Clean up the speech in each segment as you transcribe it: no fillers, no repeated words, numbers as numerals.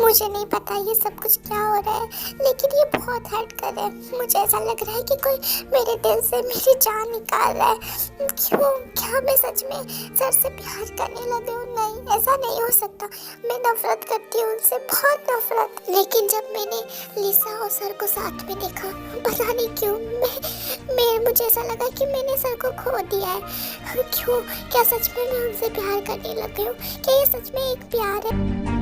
मुझे नहीं पता ये सब कुछ क्या हो रहा है, लेकिन ये बहुत हर्ट कर रहा है। मुझे ऐसा लग रहा है कि कोई मेरे दिल से मेरी जान निकाल रहा है। क्यों? क्या मैं सच में सर से प्यार करने लगी हूँ? नहीं, ऐसा नहीं हो सकता। मैं नफरत करती हूँ उनसे, बहुत नफरत। लेकिन जब मैंने लिसा और सर को साथ में देखा, पता नहीं क्यों मुझे ऐसा लगा कि मैंने सर को खो दिया है। क्यों? क्या सच में मैं उनसे प्यार करने लगी हूँ? क्या ये सच में एक प्यार है?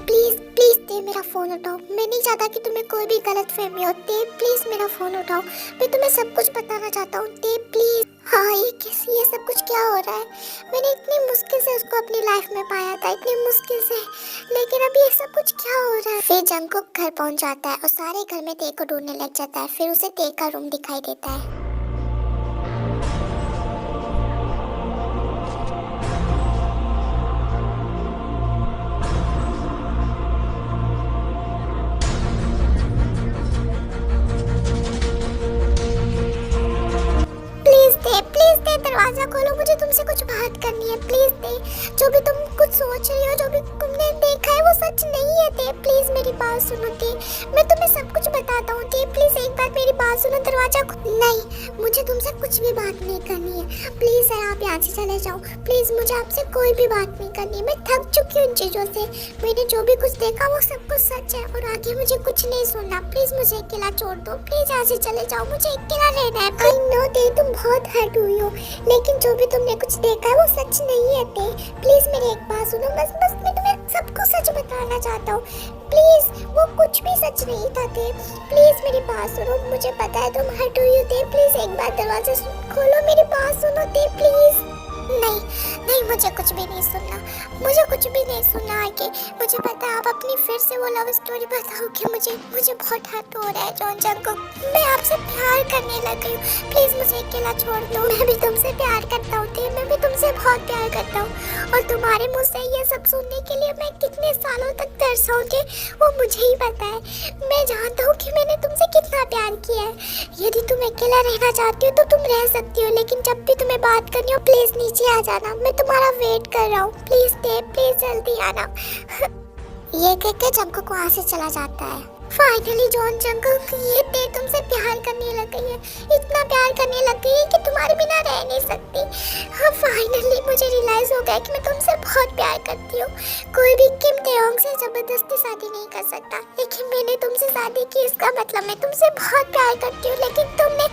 प्लीज प्लीज दे, मेरा फोन उठाओ। मैं नहीं चाहता कि तुम्हें कोई भी गलत फहमी हो। दे प्लीज मेरा फोन उठाओ, मैं तुम्हें सब कुछ बताना चाहता हूँ। दे प्लीज। हाँ, ये सब कुछ क्या हो रहा है? मैंने इतनी मुश्किल से उसको अपनी लाइफ में पाया था, इतनी मुश्किल से, लेकिन अभी ये सब कुछ क्या हो रहा है? फिर जंगकुक घर पहुंच जाता है और सारे घर में ते को ढूंढने लग जाता है। फिर उसे ते का रूम दिखाई देता है। प्लीज दे, दरवाजा खोलो, मुझे तुमसे कुछ बात करनी है। प्लीज दे, जो भी तुम कुछ सोच रही हो, जो भी तुमने देखा है वो सच नहीं है। दे प्लीज मेरी बात सुनो। दे, मैं तुम्हें सब कुछ बताता हूँ। दे प्लीज एक बार मेरी बात सुनो। दरवाजा नहीं, मुझे तुमसे कुछ भी बात नहीं करनी है। प्लीज सर, आप यहाँ से चले जाओ। प्लीज मुझे आपसे कोई भी बात नहीं करनी है। मैं थक चुकी हूँ इन चीजों से। मैंने जो भी कुछ देखा वो सब कुछ सच है और आगे मुझे कुछ नहीं सुनना। प्लीज मुझे अकेला छोड़ दो। प्लीज यहाँ से चले जाओ, मुझे अकेला रहना है। आई नो दे, तुम बहुत हर्ट हुई हो, लेकिन जो भी तुमने कुछ देखा है वो सच नहीं है। ते प्लीज मेरी एक बात सुनो। बस मैं तुम्हें सबको सच बताना चाहता हूँ। प्लीज, वो कुछ भी सच नहीं था। ते प्लीज मेरी बात सुनो। मुझे पता है तुम हर्ट हुई हो। ते प्लीज एक बार दरवाजा खोलो, मेरी बात सुनो। ते प्लीज। नहीं नहीं, मुझे कुछ भी नहीं सुनना। मुझे कुछ भी नहीं सुनना आगे। मुझे पता है आप अपनी फिर से वो लव स्टोरी बताओगे। मुझे बहुत हर्ट हो रहा है जॉन जंगकुक। मैं आपसे प्यार करने लग गई हूँ। प्लीज मुझे अकेला छोड़ दो। मैं भी तुमसे प्यार करता हूँ। मैं भी तुमसे बहुत प्यार करता हूँ और तुम्हारे मुंह से ये सब सुनने के लिए मैं कितने सालों तक तरसाऊंगी वो मुझे ही पता है। मैं जानता हूँ कि मैंने तुमसे कितना प्यार किया है। यदि तुम अकेला रहना चाहती हो तो तुम रह सकती हो, लेकिन जब भी तुम्हें बात करनी हो प्लीज नीचे आ जाना। मैं तुम्हारा वेट कर रहा हूँ। प्लीज दे, प्लीज जल्दी आना। ये कह के जंगकुक वहाँ से चला जाता है। फाइनली जॉन जंगकुक, ये ते तुमसे प्यार करने लग गई है, इतना प्यार करने लग गई है कि तुम्हारे बिना रह नहीं सकती। हाँ, फाइनली मुझे रियलाइज हो गया कि मैं तुमसे बहुत प्यार करती हूँ। कोई भी किम तेओंग से जबरदस्ती शादी नहीं कर सकता, लेकिन मैंने तुमसे शादी की, इसका मतलब मैं तुमसे बहुत प्यार करती हूँ। लेकिन तुमने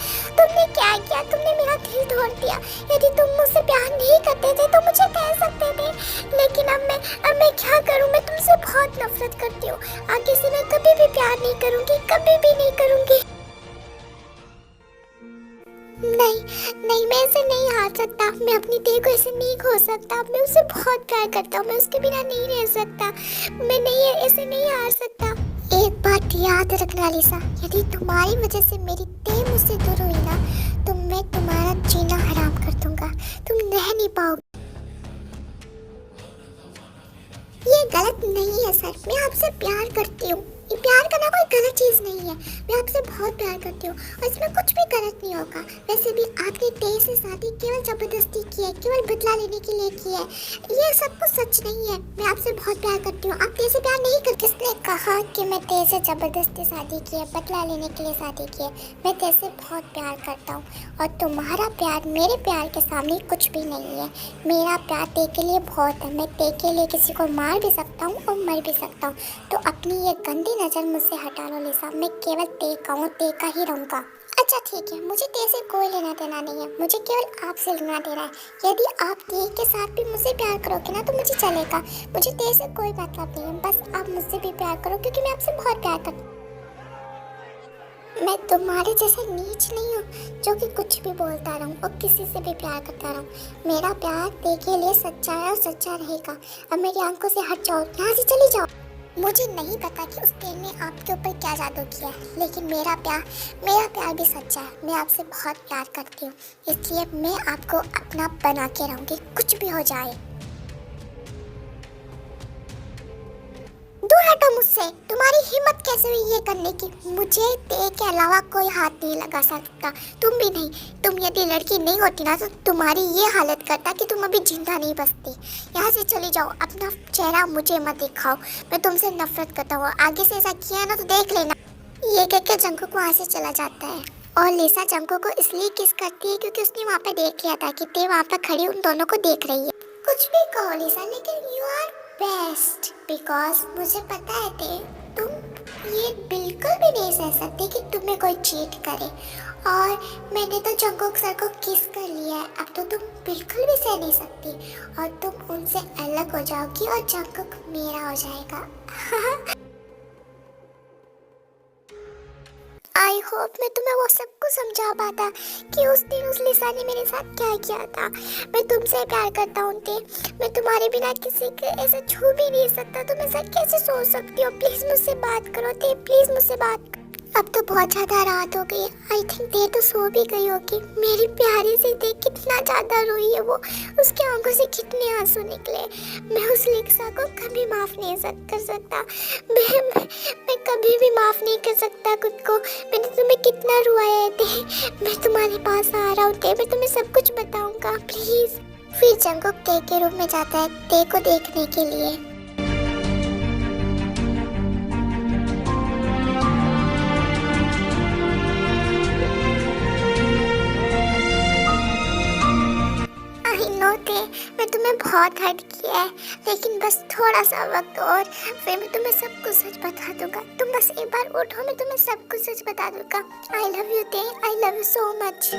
क्या किया? तुमने मेरा दिल तोड़ दिया। यदि तुम मुझसे प्यार नहीं करते थे तो मुझे कह सकते थे, लेकिन अब मैं क्या करूँ? मैं तुमसे बहुत नफरत करती हूँ। आगे से मैं कभी भी प्यार नहीं करूँगी, कभी भी नहीं करूँगी। नहीं नहीं, मैं ऐसे नहीं हार सकता। मैं अपनी ते को ऐसे नहीं खो सकता। मैं उससे बहुत प्यार करता हूँ। मैं उसके बिना नहीं रह सकता। मैं नहीं, ऐसे नहीं हार सकता। एक बात याद रखना लिसा, यदि तुम्हारी वजह से मेरी ते मुझसे दूर हुई ना तो मैं तुम्हारा जीना हराम कर दूंगा। तुम रह नहीं पाओगे। ये गलत नहीं है सर, मैं आपसे प्यार करती हूँ। ये प्यार करना कोई गलत चीज़ नहीं है। मैं आपसे बहुत प्यार करती हूँ और इसमें कुछ भी गलत नहीं होगा। वैसे भी आपने ते से शादी केवल जबरदस्ती की है, केवल बदला लेने के लिए की है। ये सब कुछ सच नहीं है। मैं आपसे बहुत प्यार करती हूँ। आप ते से प्यार नहीं कर। किसने कहा कि मैं ते से जबरदस्ती शादी की है, बदला लेने के लिए शादी की है? मैं ते से बहुत प्यार करता हूँ और तुम्हारा प्यार मेरे प्यार के सामने कुछ भी नहीं है। मेरा प्यार ते के लिए बहुत है। मैं ते के लिए किसी को मार भी सकता हूँ और मर भी सकता हूँ। तो अपनी ये गंदी नज़र मुझसे हटा लो लिसा। मैं केवल ते का हूँ, ते का ही रहूँगा। अच्छा ठीक है, मुझे ते से कोई लेना देना नहीं है। मुझे केवल आपसे लेना देना है। यदि आप ते के साथ भी मुझसे प्यार करोगे ना तो मुझे चलेगा। मुझे ते से कोई मतलब नहीं है। बस आप मुझसे भी प्यार करो, क्योंकि मैं आपसे बहुत प्यार करती हूँ। मैं तुम्हारे जैसे नीच नहीं हूँ जो कि कुछ भी बोलता रहूँ और किसी से भी प्यार करता रहूँ। मेरा प्यार ते के लिए सच्चा है और सच्चा रहेगा। अब मेरी आंखों से हट जाओ, यहाँ से चली जाओ। मुझे नहीं पता कि उस तेल ने आपके ऊपर क्या जादू किया है, लेकिन मेरा प्यार भी सच्चा है। मैं आपसे बहुत प्यार करती हूँ, इसलिए मैं आपको अपना बना के रहूँगी, कुछ भी हो जाए। दूर हटो मुझसे। तुम्हारी हिम्मत कैसे हुई ये करने की? मुझे ते के अलावा कोई हाथ नहीं लगा सकता, तुम भी नहीं। तुम यदि लड़की नहीं होती ना तो तुम्हारी ये हालत करता कि तुम अभी जिंदा नहीं बचती। यहाँ से चली जाओ, अपना चेहरा मुझे मत दिखाओ, मैं तुमसे नफरत करता हूँ। आगे से ऐसा किया ना तो देख लेना। ये कह के जंकुक वहाँ से चला जाता है और लिसा जंकुक को इसलिए किस करती है क्योंकि उसने वहाँ पे देख लिया था कि ते वहाँ पे खड़ी उन दोनों को देख रही है। कुछ भी कहो लिसा, लेकिन यू आर बेस्ट, बिकॉज मुझे पता है ते तुम ये बिल्कुल भी नहीं सह सकते कि तुम्हें कोई चीट करे। और मैंने तो जंकुक सर को किस कर लिया है, अब तो तुम बिल्कुल भी सह नहीं सकती और तुम उनसे अलग हो जाओगी और जंकुक मेरा हो जाएगा। आई होप मैं तुम्हें वो सब कुछ समझा पाता कि उस दिन उस लिसा ने मेरे साथ क्या किया था। मैं तुमसे प्यार करता हूँ ते, मैं तुम्हारे बिना किसी के ऐसे छू भी नहीं सकता। तुम ऐसा कैसे सोच सकती हो? प्लीज मुझसे बात करो ते, प्लीज मुझसे बात करो। अब तो बहुत ज्यादा रात हो गई, आई थिंक ते तो सो भी गई होगी। मेरी प्यारी सी ते कितना ज्यादा रोई है वो, उसकी आंखों से कितने आंसू निकले। मैं उस लिसा को कभी माफ नहीं कर सकता। मैं कभी भी माफ नहीं कर सकता खुद को। मैंने तुम्हें कितना रुआया है ते, मैं तुम्हारे पास आ रहा हूँ ते, मैं तुम्हें सब कुछ बताऊंगा प्लीज। फिर जंकुक ते के रूम में जाता है ते को देखने के लिए। आई नो ते, मैं तुम्हें बहुत हर्ट किया है, लेकिन बस थोड़ा सा वक्त और फिर मैं तुम्हें सब कुछ सच बता दूंगा। तुम बस एक बार उठो, मैं तुम्हें सब कुछ सच बता दूंगा। आई लव यू ते, I love you so much.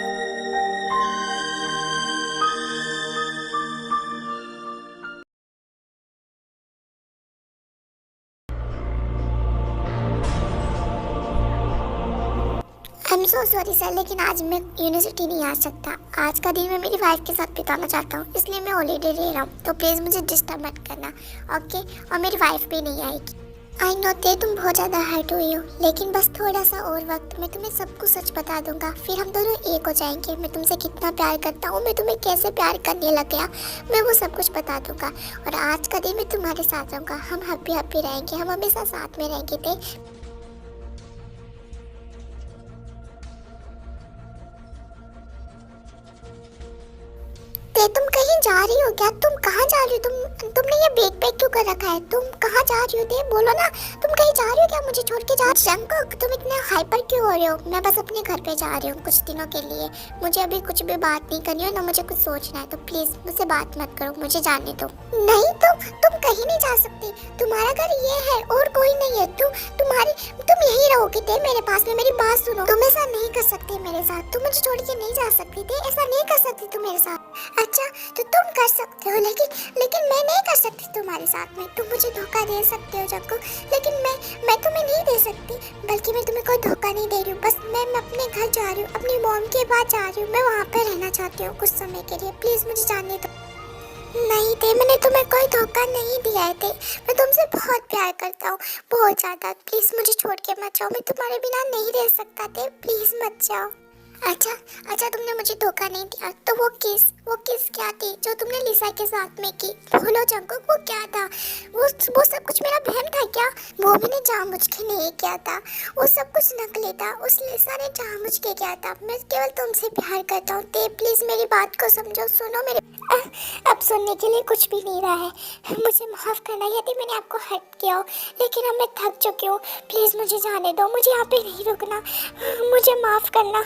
I am so sorry sir, लेकिन आज मैं यूनिवर्सिटी नहीं आ सकता। आज का दिन मैं मेरी वाइफ के साथ बिताना चाहता हूँ, इसलिए मैं हॉलीडे ले रहा हूँ, तो प्लीज़ मुझे डिस्टर्ब मत करना, ओके? और मेरी वाइफ भी नहीं आएगी। आई नो ते तुम बहुत ज़्यादा हर्ट हुई हो, लेकिन बस थोड़ा सा और वक्त, मैं तुम्हें सब कुछ सच बता दूंगा, फिर हम दोनों एक हो जाएंगे। मैं तुमसे कितना प्यार करता हूँ, मैं तुम्हें कैसे प्यार करने लग गया, मैं वो सब कुछ बता दूंगा। और आज का दिन मैं तुम्हारे साथ रहूँगा, हम हैप्पी हैप्पी रहेंगे, हम हमेशा साथ में रहेंगे ते। ते तुम कहीं जा रही हो क्या? तुम कहाँ जा रही हो? तुमने ये बैग पैक क्यों कर रखा है? तुम कहाँ जा रही हो ते, बोलो ना। तुम कहीं जा रही हो क्या मुझे छोड़ के? जा जंकुक तुम इतने हाइपर क्यों हो रहे हो? मैं बस अपने घर पे जा रही हूँ कुछ दिनों के लिए, मुझे अभी कुछ भी बात नहीं करनी है ना मुझे कुछ सोचना है, तो प्लीज मुझसे बात मत करो, मुझे जाने दो। नहीं तुम कहीं नहीं जा सकती, तुम्हारा घर ये है और कोई नहीं है। तुम यही रहोगी ते मेरे पास में। मेरी बात सुनो, तुम ऐसा नहीं कर सकती मेरे साथ, तुम मुझे छोड़ के नहीं जा सकती ते, ऐसा नहीं कर सकती तुम मेरे साथ। अच्छा तो तुम कर सकते हो, लेकिन मैं नहीं कर सकती तुम्हारे साथ में। तुम मुझे धोखा दे सकते हो जंकुक, लेकिन मैं तुम्हें नहीं दे सकती। बल्कि मैं तुम्हें कोई धोखा नहीं दे रही हूँ, बस मैं अपने घर जा रही हूँ, अपनी मॉम के पास जा रही हूँ, मैं वहाँ पे रहना चाहती हूँ कुछ समय के लिए, प्लीज मुझे जाने दो। नहीं थे, मैंने तुम्हें कोई धोखा नहीं दिया है थे, मैं तुमसे बहुत प्यार करता हूँ, बहुत ज्यादा। प्लीज मुझे छोड़ के मत जाओ, मैं तुम्हारे बिना नहीं रह सकता थे, प्लीज मत जाओ। अच्छा तुमने मुझे धोखा नहीं दिया, तो वो किस क्या थी जो तुमने लिसा के साथ में की? बोलो जंकुक वो क्या था? वो सब कुछ मेरा बहन था क्या? वो मैंने जानबूझ के नहीं किया था, वो सब कुछ नकली था, उस लिसा ने जानबूझ के किया था। मैं केवल तुमसे प्यार करता हूँ ते, प्लीज मेरी बात को समझो, सुनो मेरे। अब सुनने के लिए कुछ भी नहीं रहा है, मुझे माफ करना यदि मैंने आपको हर्ट किया हो, लेकिन अब मैं थक चुकी हूँ, प्लीज मुझे जाने दो, मुझे यहाँ पे नहीं रुकना, मुझे माफ करना।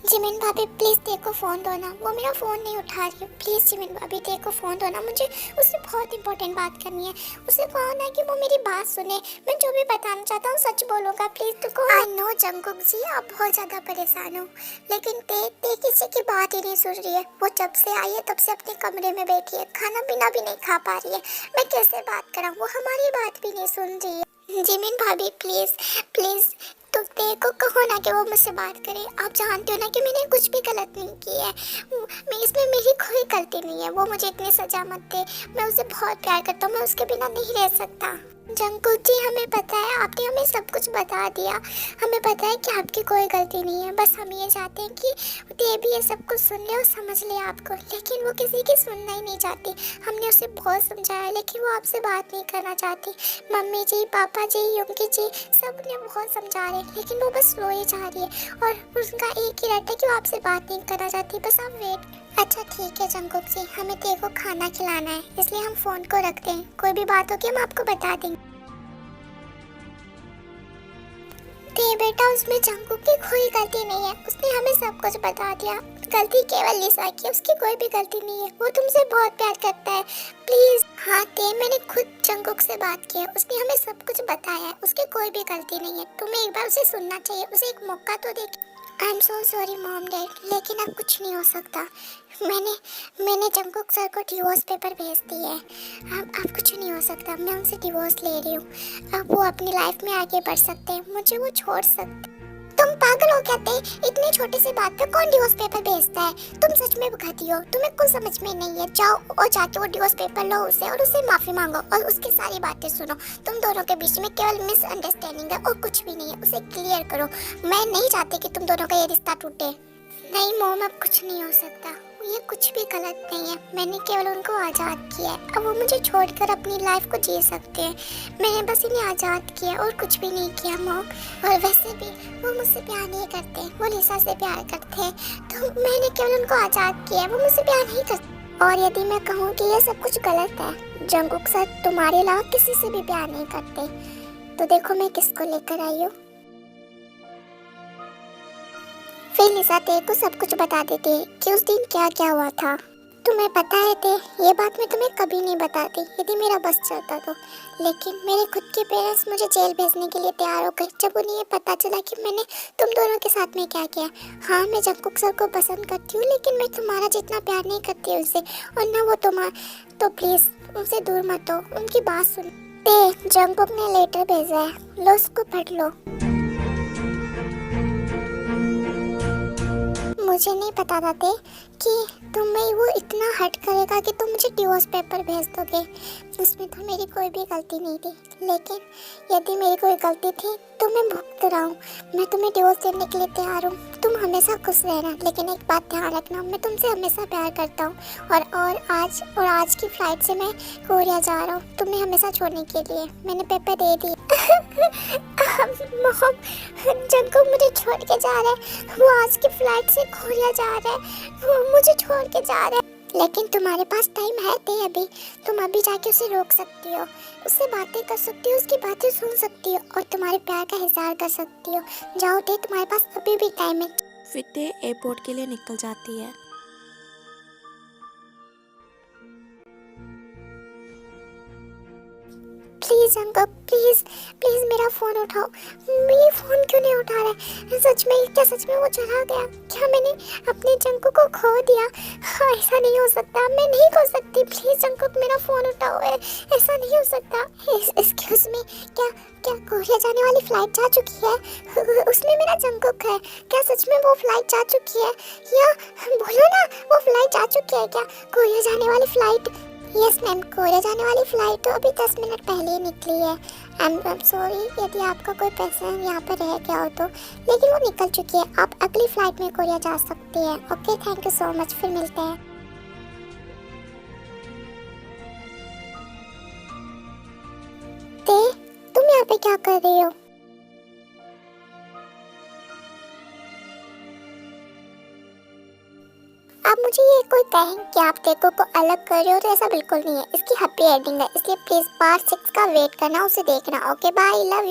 जिमिन भाभी प्लीज देखो फोन दो ना, वो मेरा फोन नहीं उठा रही है, प्लीज जिमिन भाभी देखो फोन दो ना, मुझे उससे बहुत इंपॉर्टेंट बात करनी है। उसे कहो ना कि वो मेरी बात सुने, मैं जो भी बताना चाहता हूँ सच बोलूंगा, प्लीज तो कहो। आई नो जंकुक जी आप बहुत ज्यादा परेशान हो, लेकिन ते किसी की बात ही नहीं सुन रही है। वो जब से आई है तब से अपने कमरे में बैठी है, खाना पीना भी नहीं खा पा रही है, मैं कैसे बात करूँ? वो हमारी बात भी नहीं सुन रही है। जिमिन भाभी प्लीज तो देखो, कहो ना कि वो मुझसे बात करे। आप जानते हो ना कि मैंने कुछ भी गलत नहीं की है। मैं इसमें मेरी कोई गलती नहीं है। वो मुझे इतनी सजा मत दे। मैं उसे बहुत प्यार करता हूँ, मैं उसके बिना नहीं रह सकता। जंकुक जी, हमें पता है, आपने हमें सब कुछ बता दिया। हमें पता है कि आपकी कोई गलती नहीं है। बस हम ये चाहते हैं कि ते भी ये सब कुछ सुन ले और समझ ले आपको। लेकिन वो किसी की सुनना ही नहीं चाहती। हमने उसे बहुत समझाया, लेकिन वो आपसे बात नहीं करना चाहती। मम्मी जी, पापा जी, युंकी जी, सब ने बहुत समझा रहे, लेकिन वो बस रो ही जा रही है। और उसका एक ही रहता है कि वो आपसे बात नहीं करना चाहती। बस आप वेट। अच्छा ठीक है जंकुक जी, हमें तेरे को खाना खिलाना है, इसलिए हम फोन को रखते हैं। कोई भी बात होगी हम आपको बता देंगे। ते बेटा, उसमें जंकुक की कोई गलती नहीं है। उसने हमें सब कुछ बता दिया। गलती केवल लिसा की है, उसकी कोई भी गलती नहीं है। वो तुमसे बहुत प्यार करता है। प्लीज। हाँ ते, मैंने खुद जंकुक से बात की है। उसने हमें सब कुछ बताया है। उसकी कोई भी गलती नहीं है। तुम्हें एक बार उसे सुनना चाहिए। उसे एक मौका तो दे। I am so sorry mom dad, लेकिन अब कुछ नहीं हो सकता। मैंने मैंने जंकुक सर को डिवोर्स पेपर भेज दिए हैं। अब कुछ नहीं हो सकता। मैं उनसे डिवोर्स ले रही हूँ। अब वो अपनी लाइफ में आगे बढ़ सकते हैं, मुझे वो छोड़ सकते। तुम पागल हो क्या ते? इतनी छोटी सी बात पे कौन डिवोर्स पेपर भेजता है? तुम सच में भगाती हो। तुम्हें कुछ समझ में नहीं है। जाओ और जाके वो डिवोर्स पेपर लो उसे, और उससे माफी मांगो और उसकी सारी बातें सुनो। तुम दोनों के बीच में केवल मिसअंडरस्टैंडिंग है और कुछ भी नहीं है। उसे क्लियर करो। मैं नहीं चाहती कि तुम दोनों का ये रिश्ता टूटे। नहीं मोम, अब कुछ नहीं हो सकता। ये कुछ भी गलत नहीं है। मैंने केवल उनको आज़ाद किया है। अब वो मुझे छोड़कर अपनी लाइफ को जी सकते हैं। मैंने बस इन्हें आज़ाद किया और कुछ भी नहीं किया मोम। और वैसे भी वो मुझसे प्यार नहीं करते, वो लिसा से प्यार करते हैं। तो मैंने केवल उनको आज़ाद किया है। वो मुझसे प्यार नहीं करते। और यदि मैं कहूँ कि ये सब कुछ गलत है, जंकुक सर तुम्हारे अलावा किसी से भी प्यार नहीं करते, तो देखो मैं किसको लेकर आई हूँ। फिर लिसा तेरे को सब कुछ बता देती है कि उस दिन क्या क्या हुआ था। तुम्हें पता है ते, ये बात मैं तुम्हें कभी नहीं बताती यदि मेरा बस चलता तो। लेकिन मेरे खुद के पेरेंट्स मुझे जेल भेजने के लिए तैयार हो गए जब उन्हें ये पता चला कि मैंने तुम दोनों के साथ में क्या किया। हाँ, मैं जंकुक सर को पसंद करती हूँ, लेकिन मैं तुम्हारा जितना प्यार नहीं करती उनसे, और ना वो तुम्हारा। तो प्लीज़ उनसे दूर मत हो, उनकी बात सुनो। ते, जंकुक ने लेटर भेजा है, लो उसको पढ़ लो। मुझे नहीं पता था ते कि तुम्हें वो इतना हर्ट करेगा कि तुम मुझे डिवोर्स पेपर भेज दोगे। उसमें तो मेरी कोई भी गलती नहीं थी, लेकिन यदि मेरी कोई गलती थी तो मैं भुगत रहा हूँ। मैं तुम्हें डिवोर्स देने के लिए तैयार हूँ। तुम हमेशा खुश रहना, लेकिन एक बात ध्यान रखना, मैं तुमसे हमेशा प्यार करता हूँ। और आज की फ्लाइट से मैं कोरिया जा रहा हूँ तुम्हें हमेशा छोड़ने के लिए। मैंने पेपर दे दिए। मॉम, जंकुक मुझे छोड़ के जा रहा है। वो आज की फ्लाइट से कोरिया जा रहा है। वो मुझे छोड़ के जा रहा है। लेकिन तुम्हारे पास टाइम है ते अभी। तुम अभी जाके उसे रोक सकती हो, उससे बातें कर सकती हो, उसकी बातें सुन सकती हो और तुम्हारे प्यार का इजहार कर सकती हो। जाओ ते, तुम्हारे पास अभी भी टाइम है। फिर ते एयरपोर्ट के लिए निकल जाती है। प्लीज अंकल, प्लीज प्लीज मेरा फोन उठाओ। ये फोन क्यों नहीं उठा रहा है? सच में वो चला गया क्या? मैंने अपने जंकु को खो दिया? हाँ, ऐसा नहीं हो सकता। मैं नहीं खो सकती। प्लीज अंकल, मेरा फोन उठाओ। ऐसा नहीं हो सकता। एक्सक्यूज मी, क्या क्या कोरिया जाने वाली फ्लाइट जा चुकी है? उसमें मेरा जंकुक है। क्या सच में वो फ्लाइट जा चुकी है? या बोलो ना, वो फ्लाइट जा चुकी है क्या? कोरिया जाने वाली फ्लाइट? यस मैम, कोरिया जाने वाली फ़्लाइट तो अभी 10 मिनट पहले ही निकली है। आई एम सॉरी यदि आपका कोई पैसेंजर यहाँ पर रह गया हो तो, लेकिन वो निकल चुकी है। आप अगली फ़्लाइट में कोरिया जा सकती हैं। Okay, thank you so much. फिर मिलते हैं। ते, तुम यहाँ पे क्या कर रही हो? आप मुझे ये कोई कहें कि आप टेको को अलग कर रहे हो, तो ऐसा बिल्कुल नहीं है। इसकी हैप्पी एंडिंग है, इसलिए प्लीज पार्ट 6 का वेट करना, उसे देखना। Okay bye, love you.